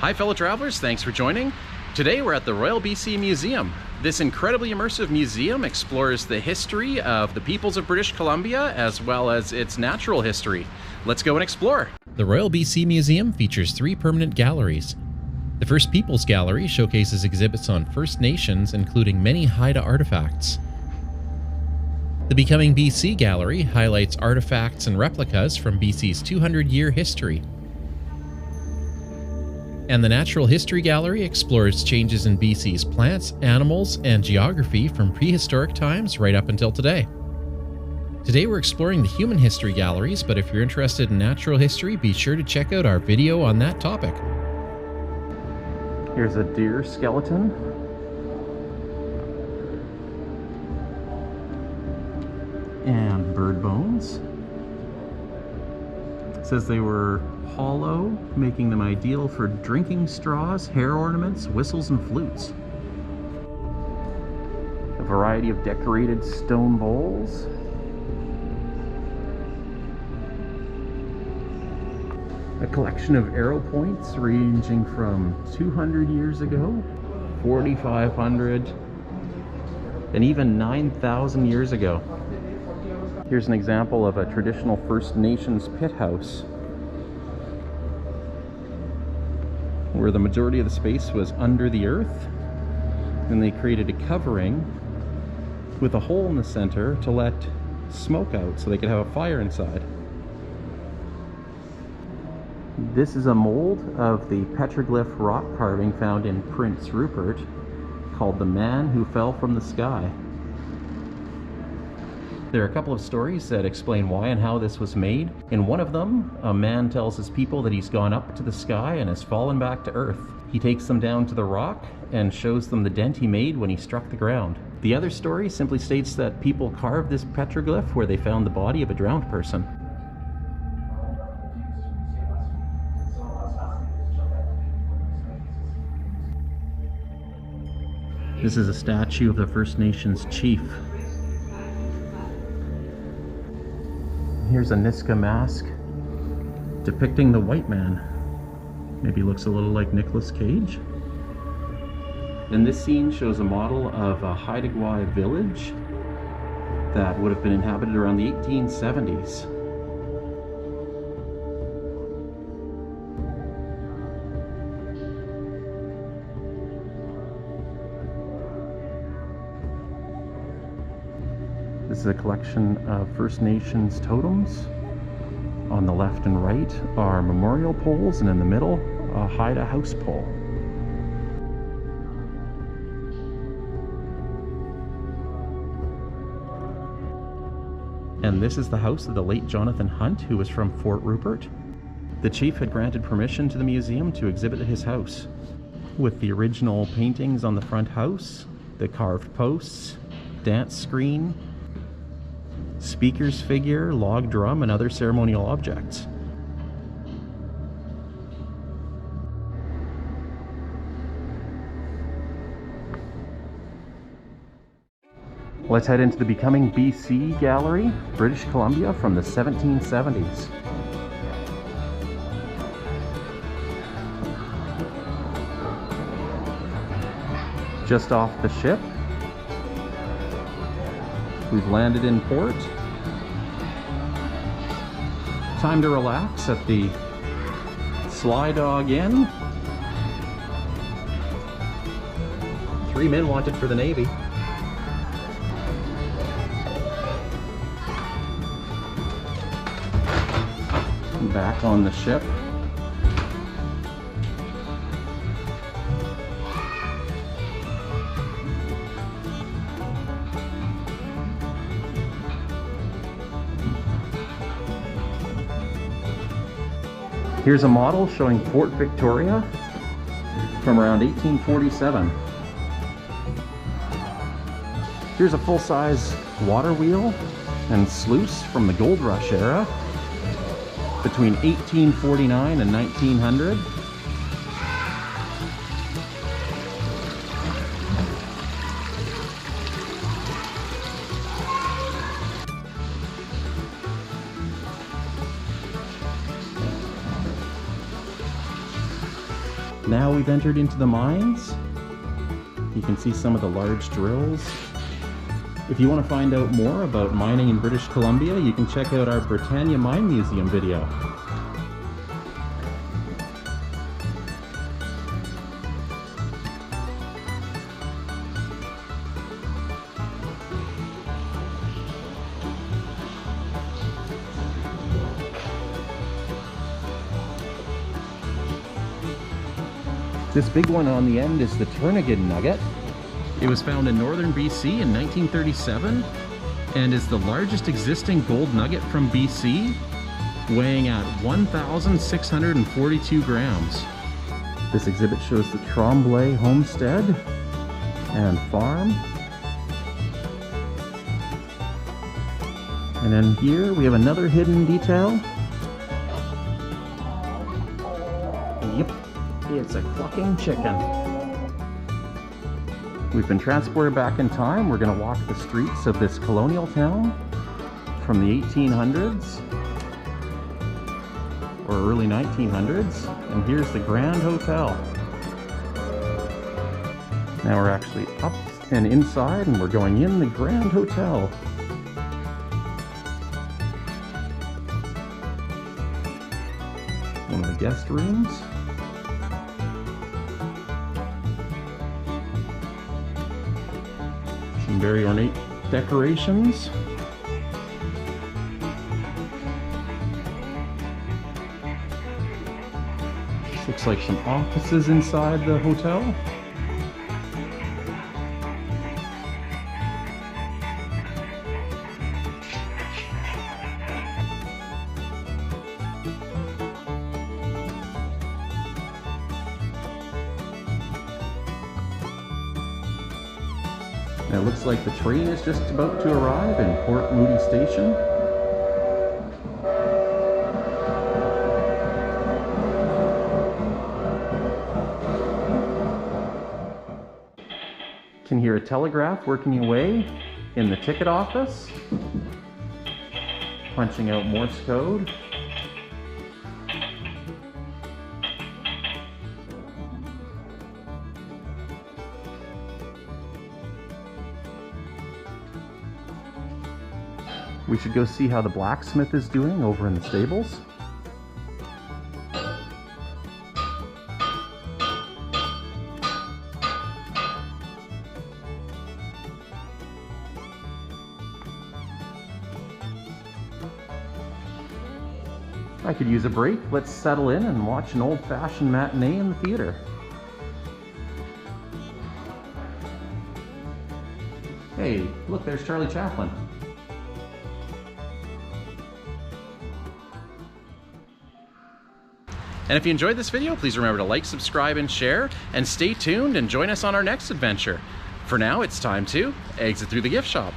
Hi fellow travelers, thanks for joining. Today we're at the Royal B.C. Museum. This incredibly immersive museum explores the history of the peoples of British Columbia as well as its natural history. Let's go and explore. The Royal B.C. Museum features 3 permanent galleries. The First Peoples Gallery showcases exhibits on First Nations, including many Haida artifacts. The Becoming BC Gallery highlights artifacts and replicas from BC's 200-year history. And the Natural History Gallery explores changes in BC's plants, animals, and geography from prehistoric times right up until today. Today we're exploring the Human History Galleries, but if you're interested in natural history, be sure to check out our video on that topic. Here's a deer skeleton. And bird bones. It says they were hollow, making them ideal for drinking straws, hair ornaments, whistles, and flutes. A variety of decorated stone bowls. A collection of arrow points ranging from 200 years ago, 4,500, and even 9,000 years ago. Here's an example of a traditional First Nations pit house, where the majority of the space was under the earth, and they created a covering with a hole in the center to let smoke out so they could have a fire inside. This is a mold of the petroglyph rock carving found in Prince Rupert called The Man Who Fell from the Sky. There are a couple of stories that explain why and how this was made. In one of them, a man tells his people that he's gone up to the sky and has fallen back to earth. He takes them down to the rock and shows them the dent he made when he struck the ground. The other story simply states that people carved this petroglyph where they found the body of a drowned person. This is a statue of the First Nations chief. Here's a Niska mask depicting the white man. Maybe looks a little like Nicolas Cage. And this scene shows a model of a Haida village that would have been inhabited around the 1870s. This is a collection of First Nations totems. On the left and right are memorial poles, and in the middle, a Haida house pole. And this is the house of the late Jonathan Hunt, who was from Fort Rupert. The chief had granted permission to the museum to exhibit at his house, with the original paintings on the front house, the carved posts, dance screen, speaker's figure, log drum, and other ceremonial objects. Let's head into the Becoming BC Gallery, British Columbia from the 1770s. Just off the ship, we've landed in port. Time to relax at the Sly Dog Inn. 3 men wanted for the Navy. Back on the ship. Here's a model showing Fort Victoria from around 1847. Here's a full-size water wheel and sluice from the Gold Rush era between 1849 and 1900. Now we've entered into the mines. You can see some of the large drills. If you want to find out more about mining in British Columbia, you can check out our Britannia Mine Museum video. This big one on the end is the Turnagain nugget. It was found in northern BC in 1937 and is the largest existing gold nugget from BC, weighing at 1,642 grams. This exhibit shows the Tremblay homestead and farm. And then here we have another hidden detail. Yep, it's a clucking chicken. We've been transported back in time. We're going to walk the streets of this colonial town from the 1800s or early 1900s. And here's the Grand Hotel. Now we're actually up and inside, and we're going in the Grand Hotel. One of the guest rooms. Some very ornate decorations. This looks like some offices inside the hotel. And it looks like the train is just about to arrive in Port Moody Station. Can hear a telegraph working away in the ticket office, punching out Morse code. We should go see how the blacksmith is doing over in the stables. I could use a break. Let's settle in and watch an old-fashioned matinee in the theater. Hey, look, there's Charlie Chaplin. And if you enjoyed this video, please remember to like, subscribe, and share, and stay tuned and join us on our next adventure. For now, it's time to exit through the gift shop.